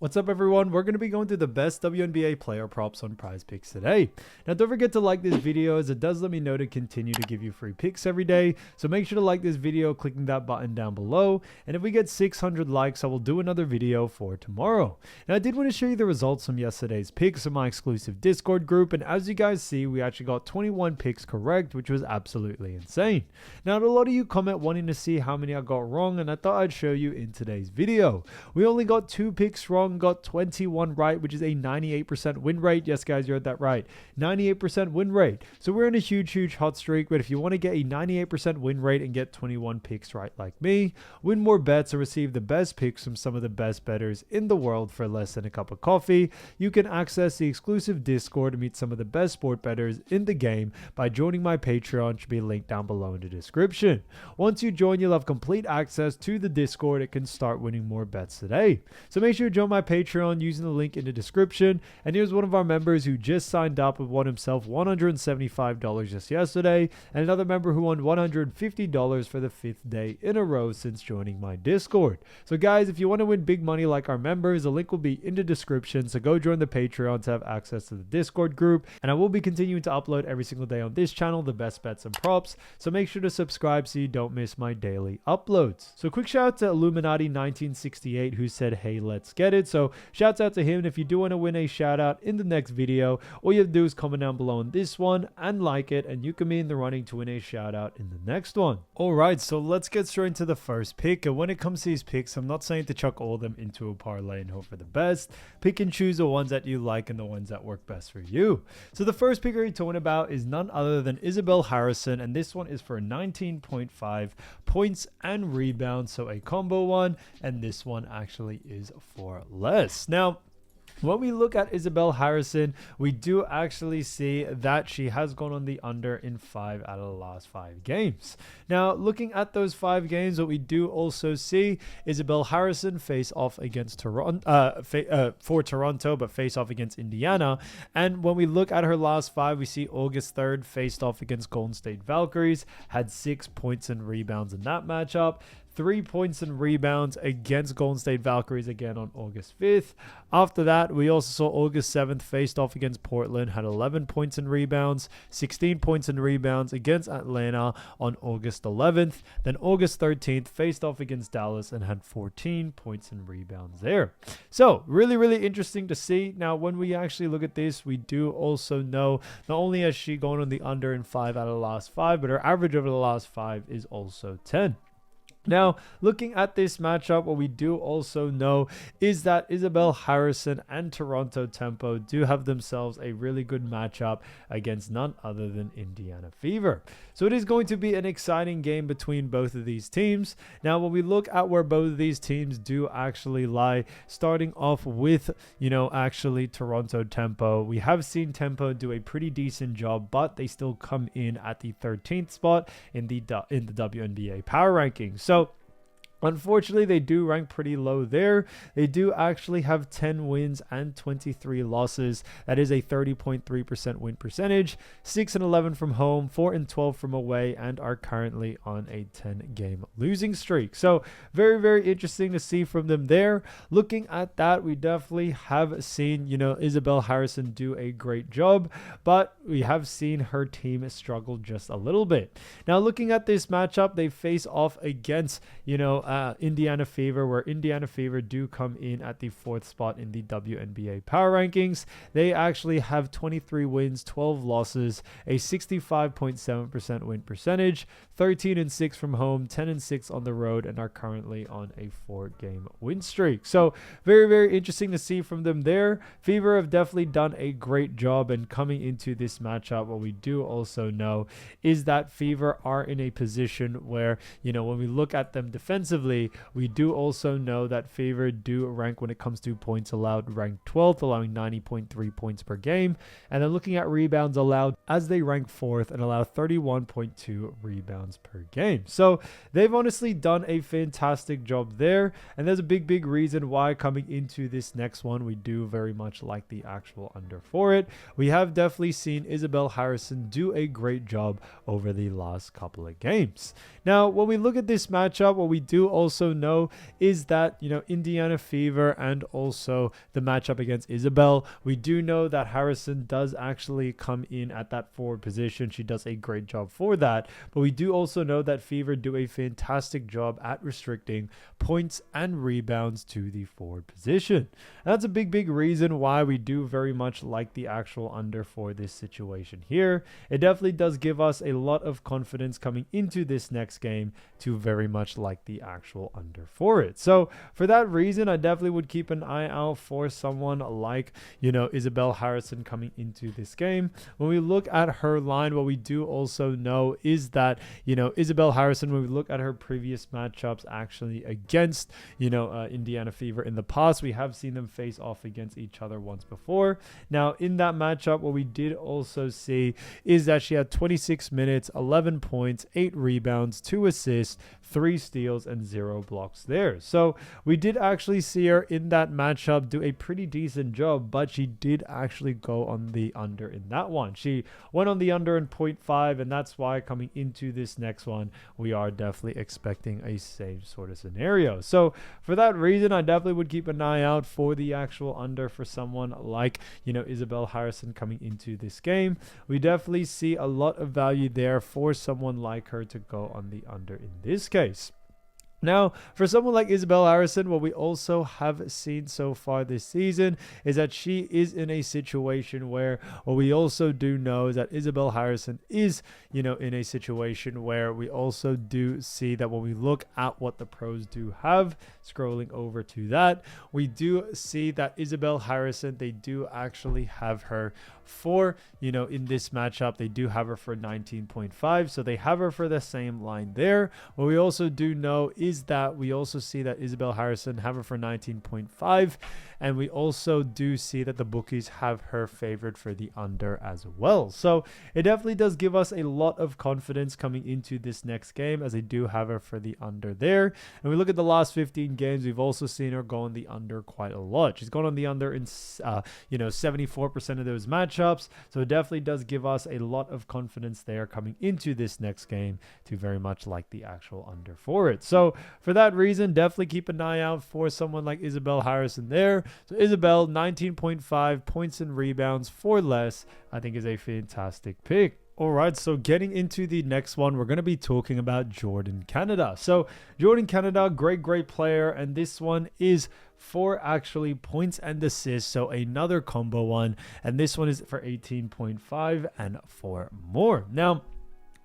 What's up, everyone? We're going to be going through the best WNBA player props on PrizePicks today. Now, don't forget to like this video, as it does let me know to continue to give you free picks every day. So make sure to like this video, clicking that button down below. And if we get 600 likes, I will do another video for tomorrow. Now, I did want to show you the results from yesterday's picks in my exclusive Discord group. And as you guys see, we actually got 21 picks correct, which was absolutely insane. Now, a lot of you comment wanting to see how many I got wrong, and I thought I'd show you in today's video. We only got 2 picks wrong, got 21 right, which is a 98% win rate. Yes, guys, you heard that right. 98% win rate. So we're in a huge hot streak. But if you want to get a 98% win rate and get 21 picks right like me, win more bets, or receive the best picks from some of the best bettors in the world for less than a cup of coffee, you can access the exclusive Discord to meet some of the best sport bettors in the game by joining my Patreon, which should be linked down below in the description. Once you join, you'll have complete access to the Discord and can start winning more bets today. So make sure to join my Patreon using the link in the description. And here's one of our members who just signed up and won himself $175 just yesterday, and another member who won $150 for the 5th day in a row since joining my Discord. So guys, if you want to win big money like our members, the link will be in the description, so go join the Patreon to have access to the Discord group. And I will be continuing to upload every single day on this channel the best bets and props, so make sure to subscribe so you don't miss my daily uploads. So quick shout out to Illuminati 1968 who said, hey, let's get it. So shouts out to him. And if you do want to win a shout out in the next video, all you have to do is comment down below on this one and like it, and you can be in the running to win a shout out in the next one. Alright, so let's get straight into the first pick. And when it comes to these picks, I'm not saying to chuck all of them into a parlay and hope for the best. Pick and choose the ones that you like and the ones that work best for you. So the first pick we're talking about is none other than Isabelle Harrison, and this one is for 19.5 points and rebounds, so a combo one, and this one actually is for less. Now, when we look at Isabelle Harrison, we do actually see that she has gone on the under in 5 out of the last 5 games. Now, looking at those 5 games, what we do also see Isabelle Harrison face off against Toronto, for Toronto, but face off against Indiana. And when we look at her last 5, we see August 3rd faced off against Golden State Valkyries, had 6 points and rebounds in that matchup. 3 points and rebounds against Golden State Valkyries again on August 5th. After that, we also saw August 7th faced off against Portland, had 11 points and rebounds, 16 points and rebounds against Atlanta on August 11th. Then August 13th faced off against Dallas and had 14 points and rebounds there. So really interesting to see. Now, when we actually look at this, we do also know not only has she gone on the under in 5 out of the last 5, but her average over the last 5 is also 10. Now, looking at this matchup, what we do also know is that Isabelle Harrison and Toronto Tempo do have themselves a really good matchup against none other than Indiana Fever. So it is going to be an exciting game between both of these teams. Now, when we look at where both of these teams do actually lie, starting off with, actually Toronto Tempo, we have seen Tempo do a pretty decent job, but they still come in at the 13th spot in the WNBA power rankings. So unfortunately, they do rank pretty low there. They do actually have 10 wins and 23 losses. That is a 30.3% win percentage, 6-11 from home, 4-12 from away, and are currently on a 10-game losing streak. So very interesting to see from them there. Looking at that, we definitely have seen, Isabelle Harrison do a great job, but we have seen her team struggle just a little bit. Now, looking at this matchup, they face off against, Indiana Fever, where Indiana Fever do come in at the 4th spot in the WNBA power rankings. They actually have 23 wins, 12 losses, a 65.7% win percentage, 13-6 from home, 10-6 on the road, and are currently on a 4-game win streak. So very interesting to see from them there. Fever have definitely done a great job, and coming into this matchup, what we do also know is that Fever are in a position where, when we look at them defensively, we do also know that Fever do rank, when it comes to points allowed, ranked 12th, allowing 90.3 points per game. And then looking at rebounds allowed, as they rank 4th and allow 31.2 rebounds per game. So they've honestly done a fantastic job there. And there's a big reason why coming into this next one, we do very much like the actual under for it. We have definitely seen Isabelle Harrison do a great job over the last couple of games. Now, when we look at this matchup, what we do also know is that, Indiana Fever and also the matchup against Isabelle, we do know that Harrison does actually come in at that forward position. She does a great job for that. But we do also know that Fever do a fantastic job at restricting points and rebounds to the forward position. And that's a big reason why we do very much like the actual under for this situation here. It definitely does give us a lot of confidence coming into this next game to very much like the actual under for it. So for that reason, I definitely would keep an eye out for someone like, Isabelle Harrison coming into this game. When we look at her line, what we do also know is that, Isabelle Harrison, when we look at her previous matchups actually against, Indiana Fever in the past, we have seen them face off against each other once before. Now, in that matchup, what we did also see is that she had 26 minutes, 11 points, 8 rebounds, 2 assists, 3 steals, and 0 blocks there. So we did actually see her in that matchup do a pretty decent job, but she did actually go on the under in that one. She went on the under in 0.5, and that's why coming into this next one, we are definitely expecting a same sort of scenario. So for that reason, I definitely would keep an eye out for the actual under for someone like, Isabelle Harrison coming into this game. We definitely see a lot of value there for someone like her to go on the under in this case. Now, for someone like Isabelle Harrison, what we also have seen so far this season is that she is in a situation where what we also do know is that Isabelle Harrison is, in a situation where we also do see that when we look at what the pros do have, scrolling over to that, we do see that Isabelle Harrison, they do actually have her for, in this matchup, they do have her for 19.5. So they have her for the same line there. What we also do know is that we also see that Isabelle Harrison have her for 19.5. And we also do see that the bookies have her favored for the under as well. So it definitely does give us a lot of confidence coming into this next game, as they do have her for the under there. And we look at the last 15 games, we've also seen her go on the under quite a lot. She's gone on the under in 74% of those matchups. So it definitely does give us a lot of confidence there coming into this next game to very much like the actual under for it. So for that reason, definitely keep an eye out for someone like Isabelle Harrison there. So Isabelle, 19.5 points and rebounds for less, I think is a fantastic pick. All right, so getting into the next one, we're going to be talking about Jordan Canada. So Jordan Canada, great player, and this one is for actually points and assists, so another combo one, and this one is for 18.5 and 4 more. Now,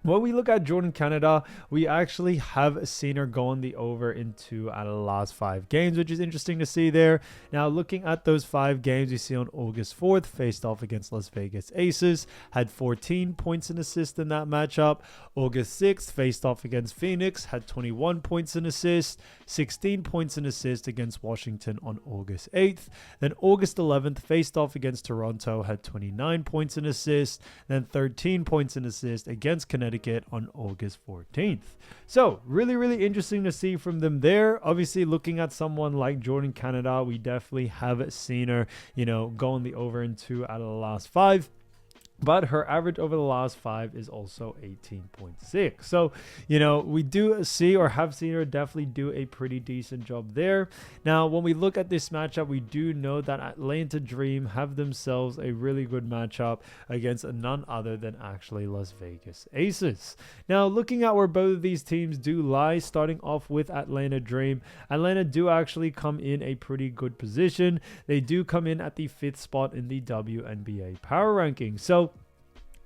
when we look at Jordan Canada, we actually have seen her go on the over in 2 out of the last 5 games, which is interesting to see there. Now, looking at those 5 games, you see on August 4th, faced off against Las Vegas Aces, had 14 points and assists in that matchup. August 6th, faced off against Phoenix, had 21 points and assists, 16 points and assists against Washington on August 8th. Then August 11th, faced off against Toronto, had 29 points and assists, then 13 points and assists against Connecticut on August 14th. So really interesting to see from them there. Obviously, looking at someone like Jordan Canada, we definitely have seen her, go on the over in 2 out of the last 5. But her average over the last 5 is also 18.6. So, we do see or have seen her definitely do a pretty decent job there. Now, when we look at this matchup, we do know that Atlanta Dream have themselves a really good matchup against none other than actually Las Vegas Aces. Now, looking at where both of these teams do lie, starting off with Atlanta Dream, Atlanta do actually come in a pretty good position. They do come in at the 5th spot in the WNBA power ranking. So,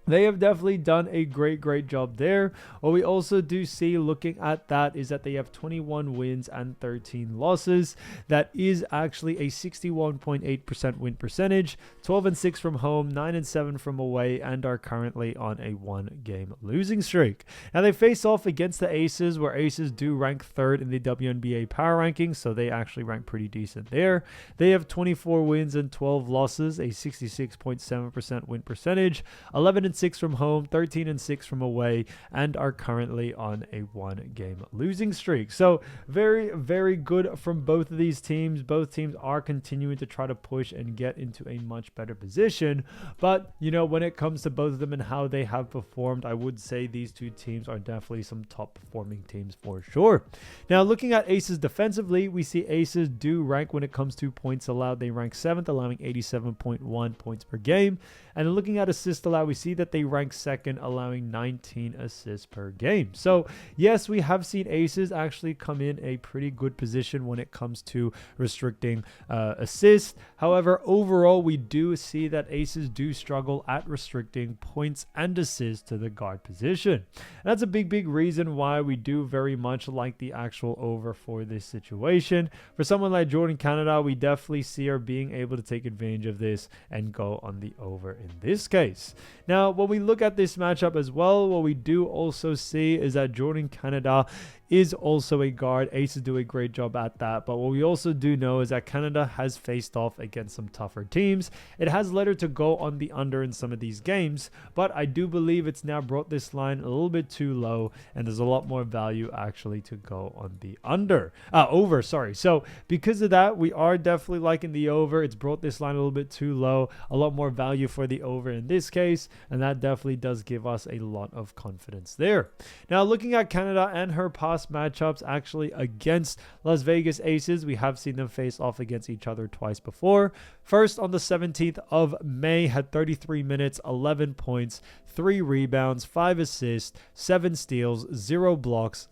they have definitely done a great job there. What we also do see looking at that is that they have 21 wins and 13 losses. That is actually a 61.8% win percentage, 12-6 from home, 9-7 from away, and are currently on a 1-game losing streak. Now they face off against the Aces, where Aces do rank 3rd in the WNBA power rankings, so they actually rank pretty decent there. They have 24 wins and 12 losses, a 66.7% win percentage, 11-6 12-6 from home, 13-6 from away, and are currently on a 1-game losing streak. So very, very good from both of these teams. Both teams are continuing to try to push and get into a much better position. But, when it comes to both of them and how they have performed, I would say these two teams are definitely some top performing teams for sure. Now, looking at Aces defensively, we see Aces do rank when it comes to points allowed. They rank 7th, allowing 87.1 points per game. And looking at assists allowed, we see that they rank 2nd, allowing 19 assists per game. So, yes, we have seen Aces actually come in a pretty good position when it comes to restricting assists. However, overall, we do see that Aces do struggle at restricting points and assists to the guard position. And that's a big reason why we do very much like the actual over for this situation. For someone like Jordan Canada, we definitely see her being able to take advantage of this and go on the over in this case. Now, when we look at this matchup as well, what we do also see is that Jordan Canada is also a guard. Aces do a great job at that. But what we also do know is that Canada has faced off against some tougher teams. It has led her to go on the under in some of these games, but I do believe it's now brought this line a little bit too low, and there's a lot more value actually to go on the over. So because of that, we are definitely liking the over. It's brought this line a little bit too low. A lot more value for the over in this case, and that definitely does give us a lot of confidence there. Now, looking at Canada and her past matchups actually against Las Vegas Aces, we have seen them face off against each other twice before. First, on the 17th of May, had 33 minutes, 11 points, 3 rebounds, 5 assists, 7 steals, 0 blocks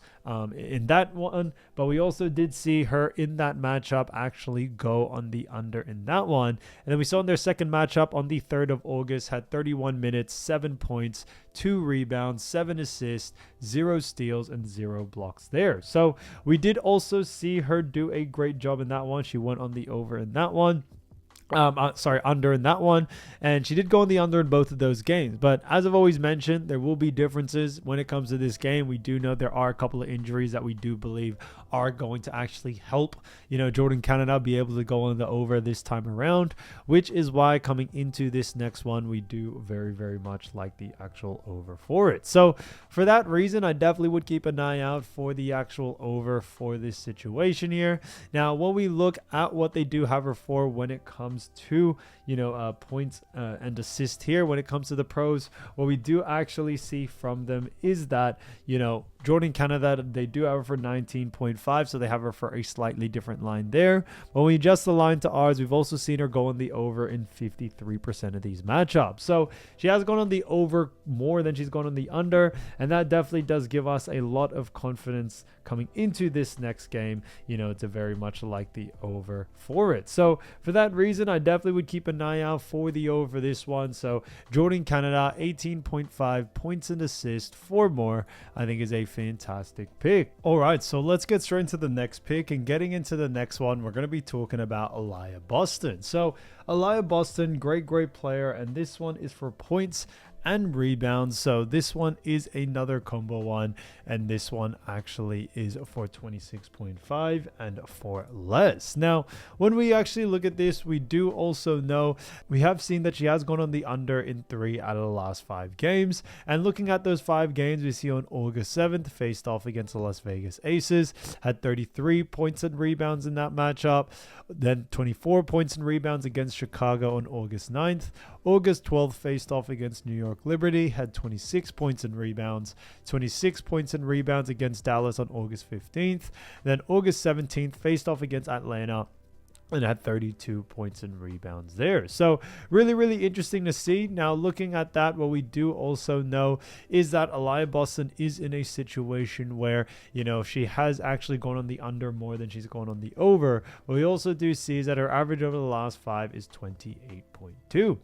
in that one. But we also did see her in that matchup actually go on the under in that one. And then we saw in their second matchup on the 3rd of August, had 31 minutes, 7 points, 2 rebounds, 7 assists, 0 steals, and 0 blocks there. So we did also see her do a great job in that one. She went on the over in that one. Under in that one, and she did go on the under in both of those games. But as I've always mentioned, there will be differences when it comes to this game. We do know there are a couple of injuries that we do believe are going to actually help, Jordan Canada be able to go on the over this time around, which is why coming into this next one, we do very, very much like the actual over for it. So for that reason, I definitely would keep an eye out for the actual over for this situation here. Now, when we look at what they do have her for when it comes to points and assist here, when it comes to the pros, what we do actually see from them is that Jordan Canada, they do have her for 19.5, so they have her for a slightly different line there. When we adjust the line to ours, we've also seen her go on the over in 53% of these matchups. So she has gone on the over more than she's gone on the under, and that definitely does give us a lot of confidence coming into this next game, to very much like the over for it. So for that reason, I definitely would keep an eye out for the over this one. So Jordan Canada, 18.5 points and assists, 4 more, I think is a fantastic pick. All right, so let's get straight into the next pick. And getting into the next one, we're going to be talking about Aliyah Boston. So Aliyah Boston, great player, and this one is for points and rebounds. So this one is another combo one, and this one actually is for 26.5 and for less. Now, when we actually look at this, we do also know we have seen that she has gone on the under in 3 out of the last 5 games. And looking at those 5 games, we see on August 7th, faced off against the Las Vegas Aces, had 33 points and rebounds in that matchup. Then 24 points and rebounds against Chicago on August 9th. August 12th, faced off against New York Liberty, had 26 points and rebounds. 26 points and rebounds against Dallas on August 15th. Then August 17th, faced off against Atlanta, and had 32 points and rebounds there. So really interesting to see. Now, looking at that, what we do also know is that Aliyah Boston is in a situation where, she has actually gone on the under more than she's gone on the over. What we also do see is that her average over the last 5 is 28.2.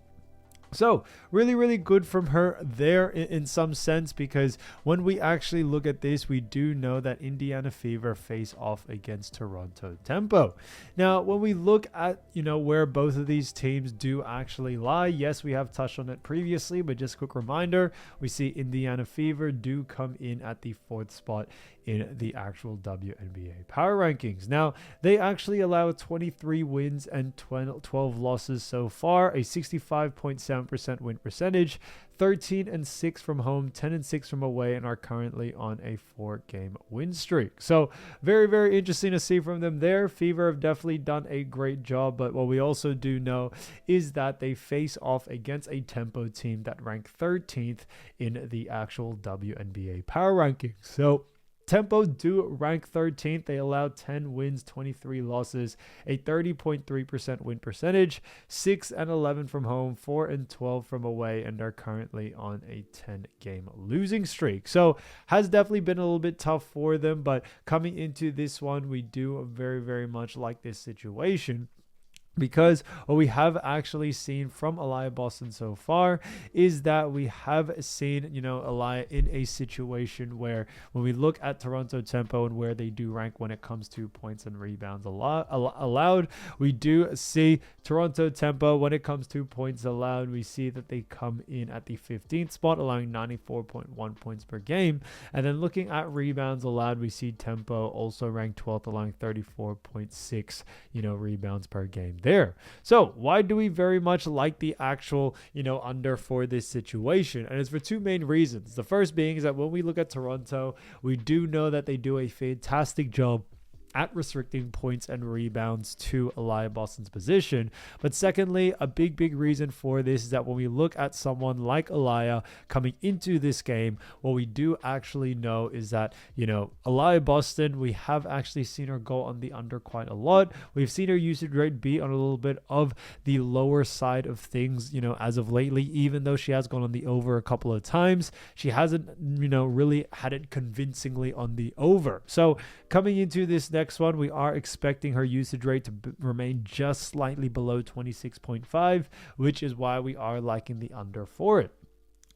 So really good from her there in some sense, because when we actually look at this, we do know that Indiana Fever face off against Toronto Tempo. Now, when we look at, where both of these teams do actually lie, yes, we have touched on it previously, but just a quick reminder, we see Indiana Fever do come in at the 4th spot in the actual WNBA power rankings. Now, they actually allow 23 wins and 12 losses so far, a 65.7% win percentage, 13-6 from home, 10-6 from away, and are currently on a 4-game win streak. So very, very interesting to see from them there. Fever have definitely done a great job, but what we also do know is that they face off against a Tempo team that ranked 13th in the actual WNBA power rankings. So Tempo do rank 13th. They allowed 10 wins, 23 losses, a 30.3% win percentage, 6-11 from home, 4-12 from away, and are currently on a 10-game losing streak. So has definitely been a little bit tough for them, but coming into this one, we do very, very much like this situation. Because what we have actually seen from Aliyah Boston so far is that we have seen, Aliyah in a situation where when we look at Toronto Tempo and where they do rank when it comes to points and rebounds allowed, we do see Toronto Tempo when it comes to points allowed, we see that they come in at the 15th spot, allowing 94.1 points per game. And then looking at rebounds allowed, we see Tempo also ranked 12th, allowing 34.6, rebounds per game there. So why do we very much like the actual, under for this situation? And it's for two main reasons. The first being is that when we look at Toronto, we do know that they do a fantastic job at restricting points and rebounds to Aliyah Boston's position. But secondly, a big reason for this is that when we look at someone like Aliyah coming into this game, what we do actually know is that, Aliyah Boston, we have actually seen her go on the under quite a lot. We've seen her usage rate be on a little bit of the lower side of things, as of lately, even though she has gone on the over a couple of times. She hasn't, really had it convincingly on the over. So coming into this next one, we are expecting her usage rate to remain just slightly below 26.5, which is why we are liking the under for it.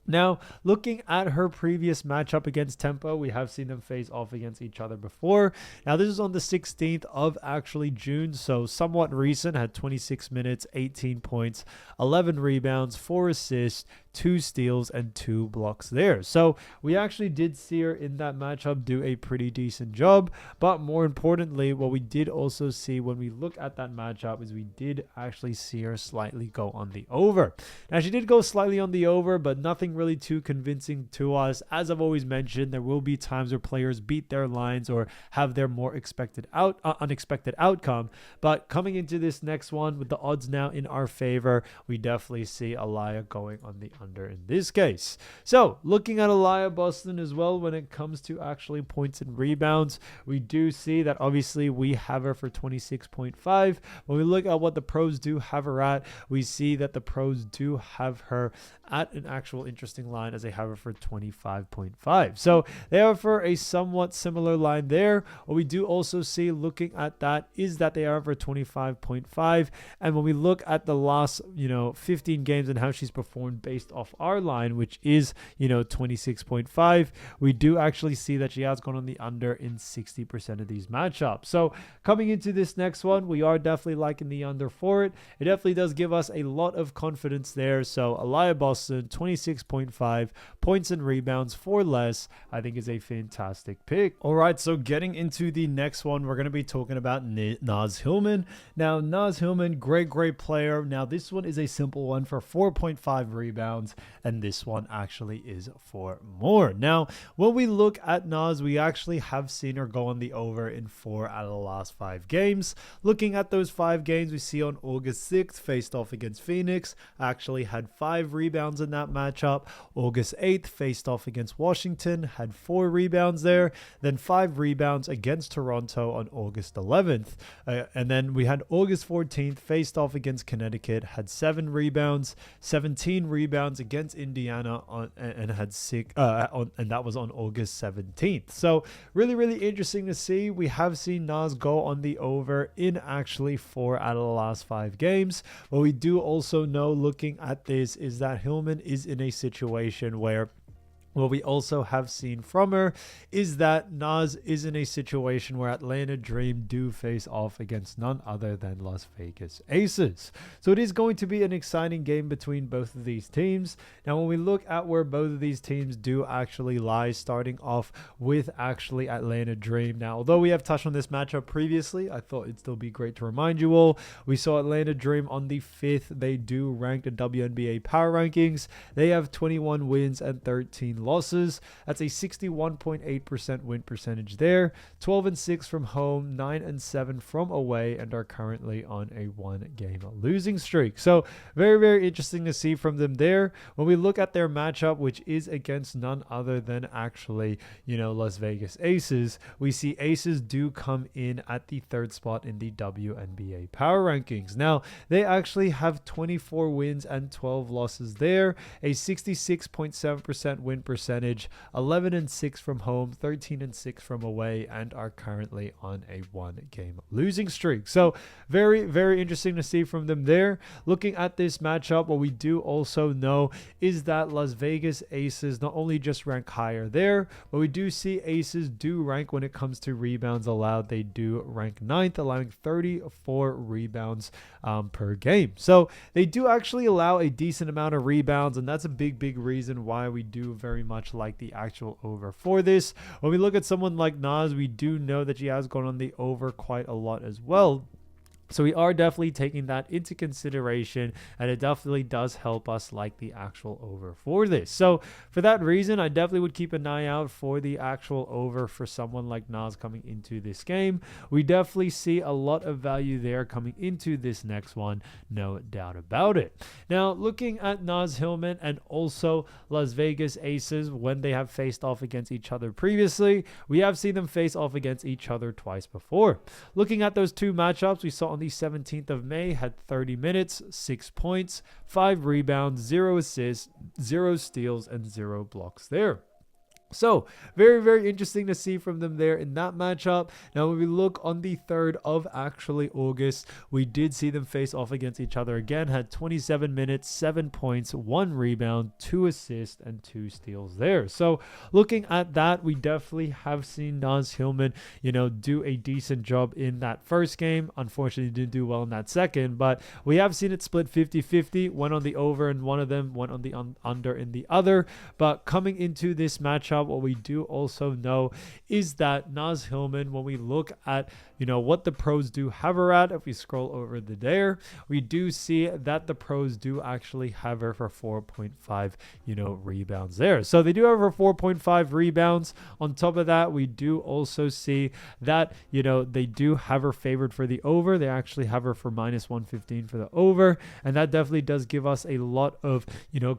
Now, looking at her previous matchup against Tempo, we have seen them face off against each other before. Now, this is on the 16th of actually June, so somewhat recent. Had 26 minutes, 18 points, 11 rebounds, 4 assists, 2 steals, and 2 blocks there. So we actually did see her in that matchup do a pretty decent job. But more importantly, what we did also see when we look at that matchup is we did actually see her slightly go on the over. Now, she did go slightly on the over, but nothing really too convincing to us. As I've always mentioned, there will be times where players beat their lines or have their more unexpected outcome. But coming into this next one with the odds now in our favor, we definitely see Aliyah going on the under in this case. So looking at Aliyah Boston as well when it comes to actually points and rebounds, we do see that obviously we have her for 26.5. When we look at what the pros do have her at, we see that the pros do have her at an actual interesting line as they have her for 25.5. So they have for a somewhat similar line there. What we do also see looking at that is that they are for 25.5. And when we look at the last, 15 games and how she's performed based off our line, which is, 26.5, we do actually see that she has gone on the under in 60% of these matchups. So coming into this next one, we are definitely liking the under for it. It definitely does give us a lot of confidence there. So Aliyah Boston, 26.5 points and rebounds for less, I think is a fantastic pick. All right, so getting into the next one, we're going to be talking about Naz Hillmon. Now, Naz Hillmon, great player. Now, this one is a simple one for 4.5 rebounds, and this one actually is for more. Now, when we look at Naz, we actually have seen her go on the over in 4 out of the last 5 games. Looking at those 5 games, we see on August 6th, faced off against Phoenix, actually had 5 rebounds in that matchup. August 8th, faced off against Washington, had 4 rebounds there. Then 5 rebounds against Toronto on August 11th. And then we had August 14th, faced off against Connecticut, had 7 rebounds, 17 rebounds against Indiana and had 6, and that was on August 17th. So really interesting to see. We have seen Naz go on the over in actually 4 out of the last 5 games. What we do also know looking at this is that Hillmon is in a situation where what we also have seen from her is that Naz is in a situation where Atlanta Dream do face off against none other than Las Vegas Aces. So it is going to be an exciting game between both of these teams. Now, when we look at where both of these teams do actually lie, starting off with actually Atlanta Dream. Now, although we have touched on this matchup previously, I thought it'd still be great to remind you all. We saw Atlanta Dream on the 5th. They do rank the WNBA power rankings. They have 21 wins and 13 losses. That's a 61.8% win percentage there. 12-6 from home, 9-7 from away, and are currently on a 1-game losing streak. So very, very interesting to see from them there. When we look at their matchup, which is against none other than actually, Las Vegas Aces, we see Aces do come in at the 3rd spot in the WNBA power rankings. Now, they actually have 24 wins and 12 losses there, a 66.7% win percentage, 11-6 from home, 13-6 from away, and are currently on a 1-game losing streak. So very, very interesting to see from them there. Looking at this matchup, what we do also know is that Las Vegas Aces not only just rank higher there, but we do see Aces do rank when it comes to rebounds allowed. They do rank 9th, allowing 34 rebounds per game. So they do actually allow a decent amount of rebounds, and that's a big, big reason why we do very much like the actual over for this. When we look at someone like Naz, we do know that she has gone on the over quite a lot as well. So we are definitely taking that into consideration, and it definitely does help us like the actual over for this. So for that reason, I definitely would keep an eye out for the actual over for someone like Naz coming into this game. We definitely see a lot of value there coming into this next one, no doubt about it. Now, looking at Naz Hillmon and also Las Vegas Aces, when they have faced off against each other previously, we have seen them face off against each other twice before. Looking at those two matchups, we saw on the 17th of May, had 30 minutes, 6 points, 5 rebounds, 0 assists, 0 steals, and 0 blocks there. So very, very interesting to see from them there in that matchup. Now, when we look on the 3rd of actually August, we did see them face off against each other again, had 27 minutes, 7 points, 1 rebound, 2 assists, and 2 steals there. So looking at that, we definitely have seen Naz Hillmon, do a decent job in that first game. Unfortunately, didn't do well in that second, but we have seen it split 50-50, one on the over and one of them, went on the under in the other. But coming into this matchup, what we do also know is that Naz Hillmon, when we look at what the pros do have her at, if we scroll over the there, we do see that the pros do actually have her for 4.5 rebounds there. So they do have her 4.5 rebounds. On top of that, we do also see that they do have her favored for the over. They actually have her for -115 for the over, and that definitely does give us a lot of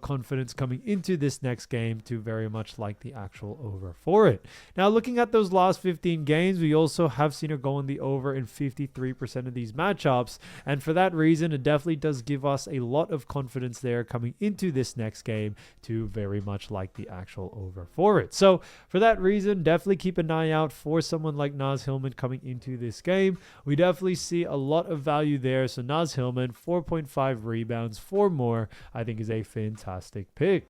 confidence coming into this next game to very much like the actual over for it. Now, looking at those last 15 games, we also have seen her go on the over in 53% of these matchups, and for that reason, it definitely does give us a lot of confidence there coming into this next game to very much like the actual over for it. So for that reason, definitely keep an eye out for someone like Naz Hillmon coming into this game. We definitely see a lot of value there. So Naz Hillmon, 4.5 rebounds, 4 more, I think is a fantastic pick.